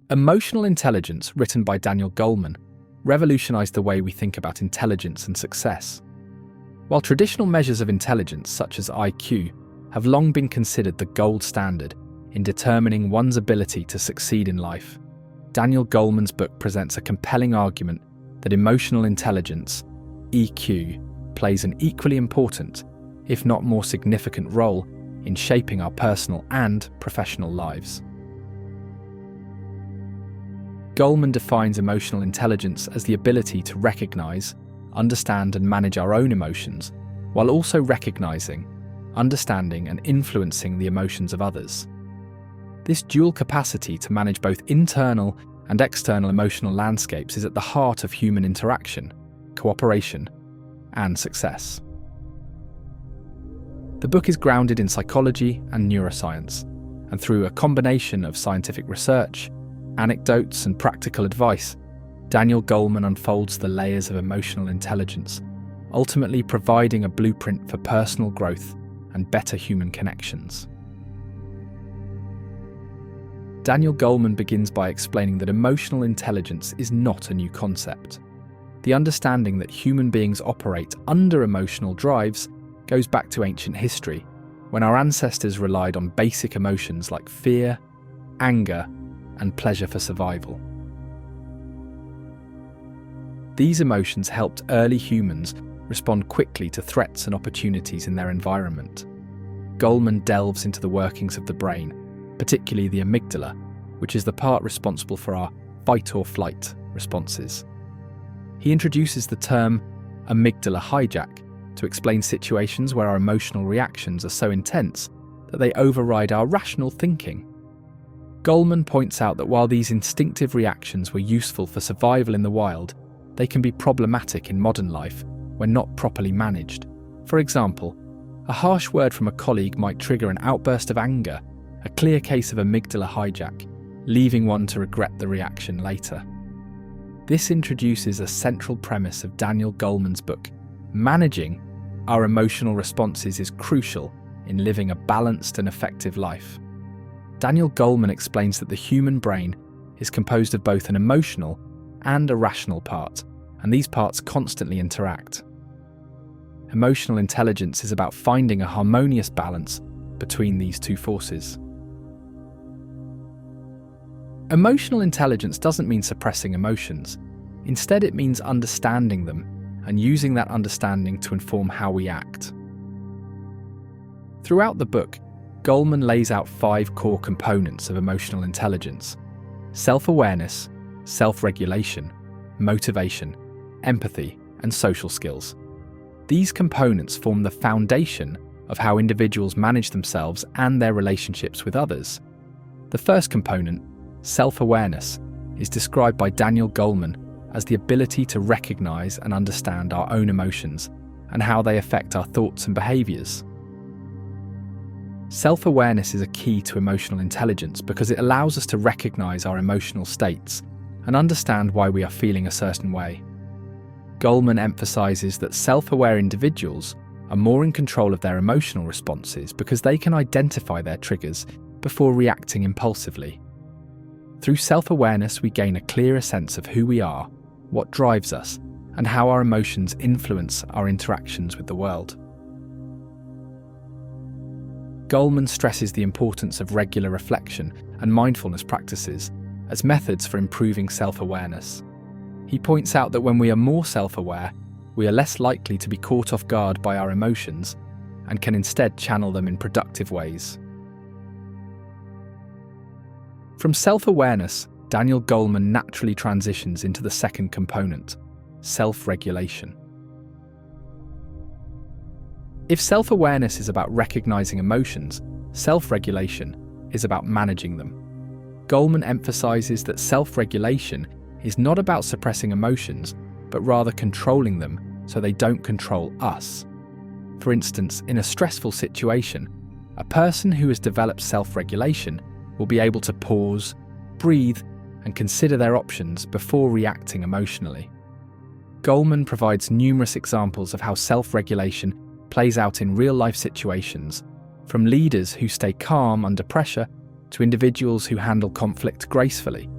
Emotional Intelligence, written by Daniel Goleman, revolutionized the way we think about intelligence and success. While traditional measures of intelligence, such as IQ, have long been considered the gold standard in determining one's ability to succeed in life, Daniel Goleman's book presents a compelling argument that emotional intelligence, EQ, plays an equally important, if not more significant role in shaping our personal and professional lives. Goleman defines emotional intelligence as the ability to recognize, understand and manage our own emotions, while also recognizing, understanding and influencing the emotions of others. This dual capacity to manage both internal and external emotional landscapes is at the heart of human interaction, cooperation, and success. The book is grounded in psychology and neuroscience, and through a combination of scientific research, anecdotes and practical advice, Daniel Goleman unfolds the layers of emotional intelligence, ultimately providing a blueprint for personal growth and better human connections. Daniel Goleman begins by explaining that emotional intelligence is not a new concept. The understanding that human beings operate under emotional drives goes back to ancient history, when our ancestors relied on basic emotions like fear, anger, and pleasure for survival. These emotions helped early humans respond quickly to threats and opportunities in their environment. Goleman delves into the workings of the brain, particularly the amygdala, which is the part responsible for our fight or flight responses. He introduces the term amygdala hijack to explain situations where our emotional reactions are so intense that they override our rational thinking. Goleman points out that while these instinctive reactions were useful for survival in the wild, they can be problematic in modern life when not properly managed. For example, a harsh word from a colleague might trigger an outburst of anger, a clear case of amygdala hijack, leaving one to regret the reaction later. This introduces a central premise of Daniel Goleman's book. Managing our emotional responses is crucial in living a balanced and effective life. Daniel Goleman explains that the human brain is composed of both an emotional and a rational part, and these parts constantly interact. Emotional intelligence is about finding a harmonious balance between these two forces. Emotional intelligence doesn't mean suppressing emotions. Instead, it means understanding them and using that understanding to inform how we act. Throughout the book, Goleman lays out 5 core components of emotional intelligence: self-awareness, self-regulation, motivation, empathy, and social skills. These components form the foundation of how individuals manage themselves and their relationships with others. The first component, self-awareness, is described by Daniel Goleman as the ability to recognize and understand our own emotions and how they affect our thoughts and behaviors. Self-awareness is a key to emotional intelligence because it allows us to recognize our emotional states and understand why we are feeling a certain way. Goleman emphasizes that self-aware individuals are more in control of their emotional responses because they can identify their triggers before reacting impulsively. Through self-awareness, we gain a clearer sense of who we are, what drives us, and how our emotions influence our interactions with the world. Goleman stresses the importance of regular reflection and mindfulness practices as methods for improving self-awareness. He points out that when we are more self-aware, we are less likely to be caught off guard by our emotions and can instead channel them in productive ways. From self-awareness, Daniel Goleman naturally transitions into the second component, self-regulation. If self-awareness is about recognizing emotions, self-regulation is about managing them. Goleman emphasizes that self-regulation is not about suppressing emotions, but rather controlling them so they don't control us. For instance, in a stressful situation, a person who has developed self-regulation will be able to pause, breathe, and consider their options before reacting emotionally. Goleman provides numerous examples of how self-regulation plays out in real-life situations, from leaders who stay calm under pressure to individuals who handle conflict gracefully.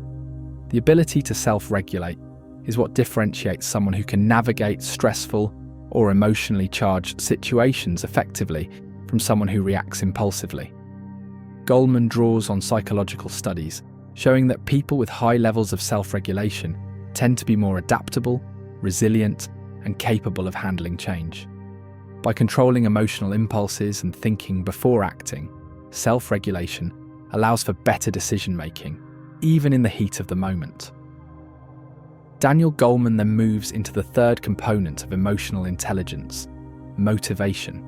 The ability to self-regulate is what differentiates someone who can navigate stressful or emotionally charged situations effectively from someone who reacts impulsively. Goleman draws on psychological studies showing that people with high levels of self-regulation tend to be more adaptable, resilient, and capable of handling change. By controlling emotional impulses and thinking before acting, self-regulation allows for better decision-making, even in the heat of the moment. Daniel Goleman then moves into the third component of emotional intelligence, motivation.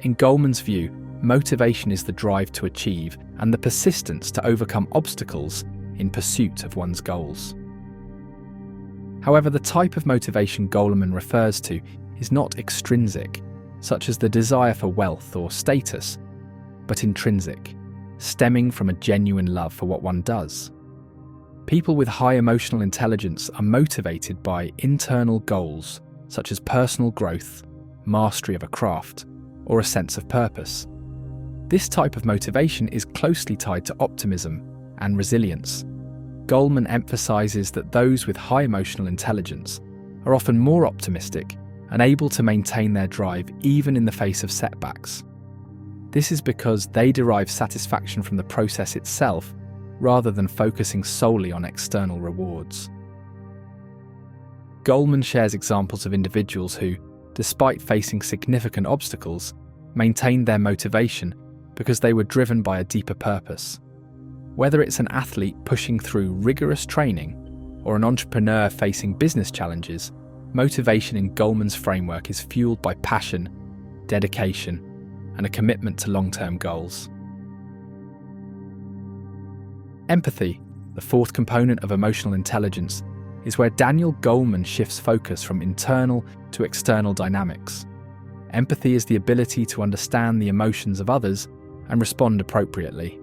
In Goleman's view, motivation is the drive to achieve and the persistence to overcome obstacles in pursuit of one's goals. However, the type of motivation Goleman refers to is not extrinsic, such as the desire for wealth or status, but intrinsic, stemming from a genuine love for what one does. People with high emotional intelligence are motivated by internal goals, such as personal growth, mastery of a craft, or a sense of purpose. This type of motivation is closely tied to optimism and resilience. Goleman emphasizes that those with high emotional intelligence are often more optimistic and able to maintain their drive even in the face of setbacks. This is because they derive satisfaction from the process itself rather than focusing solely on external rewards. Goleman shares examples of individuals who, despite facing significant obstacles, maintained their motivation because they were driven by a deeper purpose. Whether it's an athlete pushing through rigorous training or an entrepreneur facing business challenges, motivation in Goleman's framework is fueled by passion, dedication, and a commitment to long-term goals. Empathy, the fourth component of emotional intelligence, is where Daniel Goleman shifts focus from internal to external dynamics. Empathy is the ability to understand the emotions of others and respond appropriately.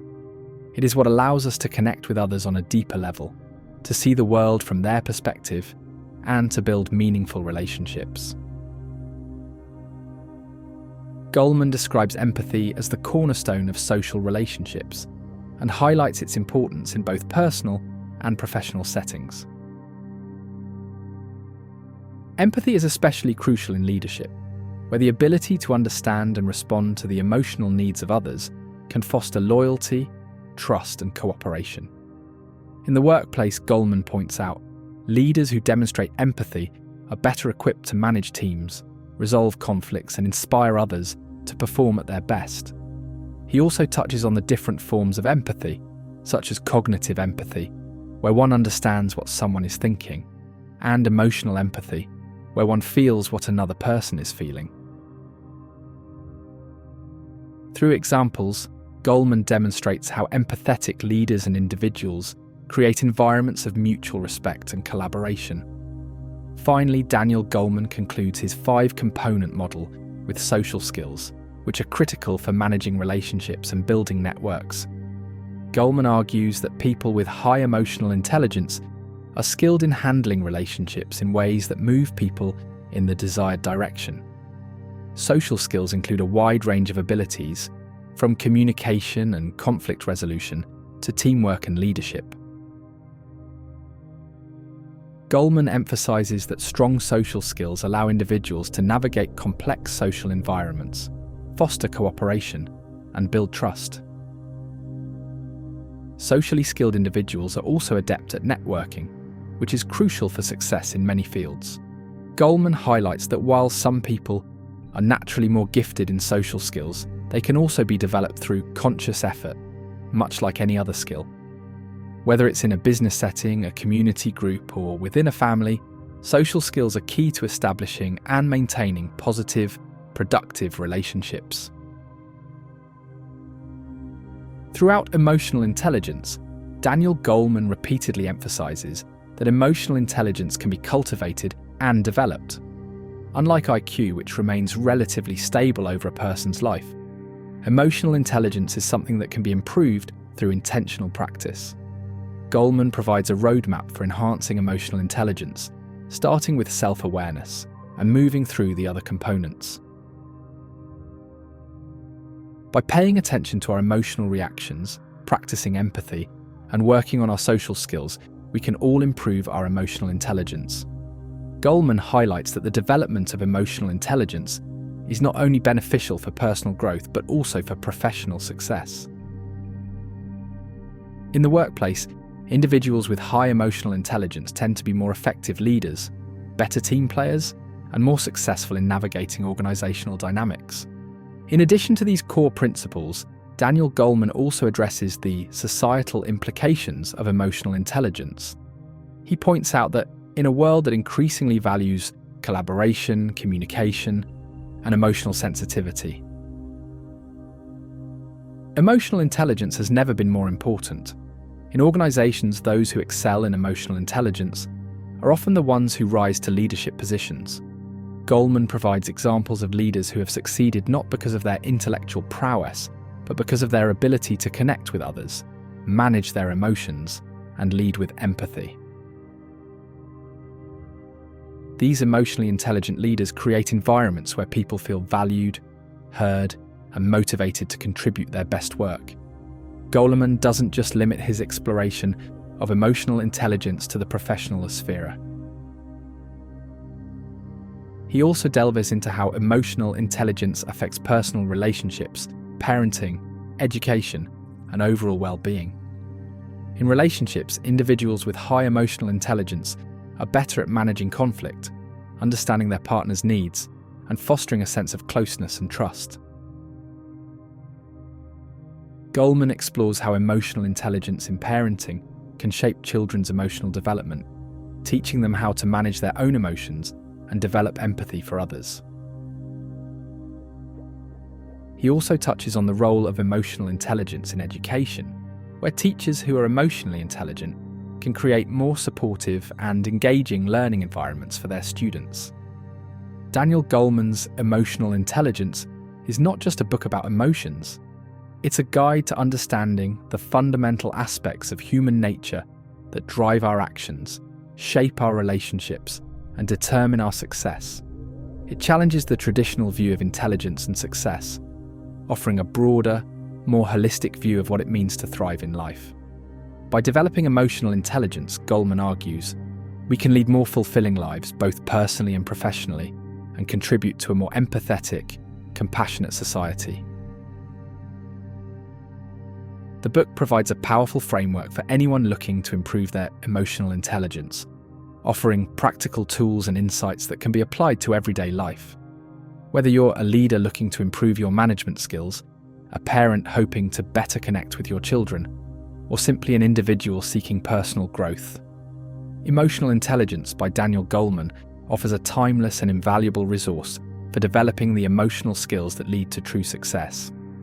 It is what allows us to connect with others on a deeper level, to see the world from their perspective, and to build meaningful relationships. Goleman describes empathy as the cornerstone of social relationships and highlights its importance in both personal and professional settings. Empathy is especially crucial in leadership, where the ability to understand and respond to the emotional needs of others can foster loyalty, trust, and cooperation. In the workplace, Goleman points out, leaders who demonstrate empathy are better equipped to manage teams, resolve conflicts, and inspire others to perform at their best. He also touches on the different forms of empathy, such as cognitive empathy, where one understands what someone is thinking, and emotional empathy, where one feels what another person is feeling. Through examples, Goleman demonstrates how empathetic leaders and individuals create environments of mutual respect and collaboration. Finally, Daniel Goleman concludes his 5-component model with social skills, which are critical for managing relationships and building networks. Goleman argues that people with high emotional intelligence are skilled in handling relationships in ways that move people in the desired direction. Social skills include a wide range of abilities, from communication and conflict resolution to teamwork and leadership. Goleman emphasizes that strong social skills allow individuals to navigate complex social environments, foster cooperation, and build trust. Socially skilled individuals are also adept at networking, which is crucial for success in many fields. Goleman highlights that while some people are naturally more gifted in social skills, they can also be developed through conscious effort, much like any other skill. Whether it's in a business setting, a community group, or within a family, social skills are key to establishing and maintaining positive, productive relationships. Throughout emotional intelligence, Daniel Goleman repeatedly emphasizes that emotional intelligence can be cultivated and developed. Unlike IQ, which remains relatively stable over a person's life, emotional intelligence is something that can be improved through intentional practice. Goleman provides a roadmap for enhancing emotional intelligence, starting with self-awareness and moving through the other components. By paying attention to our emotional reactions, practicing empathy, and working on our social skills, we can all improve our emotional intelligence. Goleman highlights that the development of emotional intelligence is not only beneficial for personal growth but also for professional success. In the workplace, individuals with high emotional intelligence tend to be more effective leaders, better team players, and more successful in navigating organizational dynamics. In addition to these core principles, Daniel Goleman also addresses the societal implications of emotional intelligence. He points out that in a world that increasingly values collaboration, communication, and emotional sensitivity, emotional intelligence has never been more important. In organizations, those who excel in emotional intelligence are often the ones who rise to leadership positions. Goleman provides examples of leaders who have succeeded not because of their intellectual prowess, but because of their ability to connect with others, manage their emotions, and lead with empathy. These emotionally intelligent leaders create environments where people feel valued, heard, and motivated to contribute their best work. Goleman doesn't just limit his exploration of emotional intelligence to the professional sphere. He also delves into how emotional intelligence affects personal relationships, parenting, education, and overall well-being. In relationships, individuals with high emotional intelligence are better at managing conflict, understanding their partner's needs, and fostering a sense of closeness and trust. Goleman explores how emotional intelligence in parenting can shape children's emotional development, teaching them how to manage their own emotions and develop empathy for others. He also touches on the role of emotional intelligence in education, where teachers who are emotionally intelligent can create more supportive and engaging learning environments for their students. Daniel Goleman's Emotional Intelligence is not just a book about emotions. It's a guide to understanding the fundamental aspects of human nature that drive our actions, shape our relationships, and determine our success. It challenges the traditional view of intelligence and success, offering a broader, more holistic view of what it means to thrive in life. By developing emotional intelligence, Goleman argues, we can lead more fulfilling lives both personally and professionally, and contribute to a more empathetic, compassionate society. The book provides a powerful framework for anyone looking to improve their emotional intelligence, offering practical tools and insights that can be applied to everyday life. Whether you're a leader looking to improve your management skills, a parent hoping to better connect with your children, or simply an individual seeking personal growth, Emotional Intelligence by Daniel Goleman offers a timeless and invaluable resource for developing the emotional skills that lead to true success.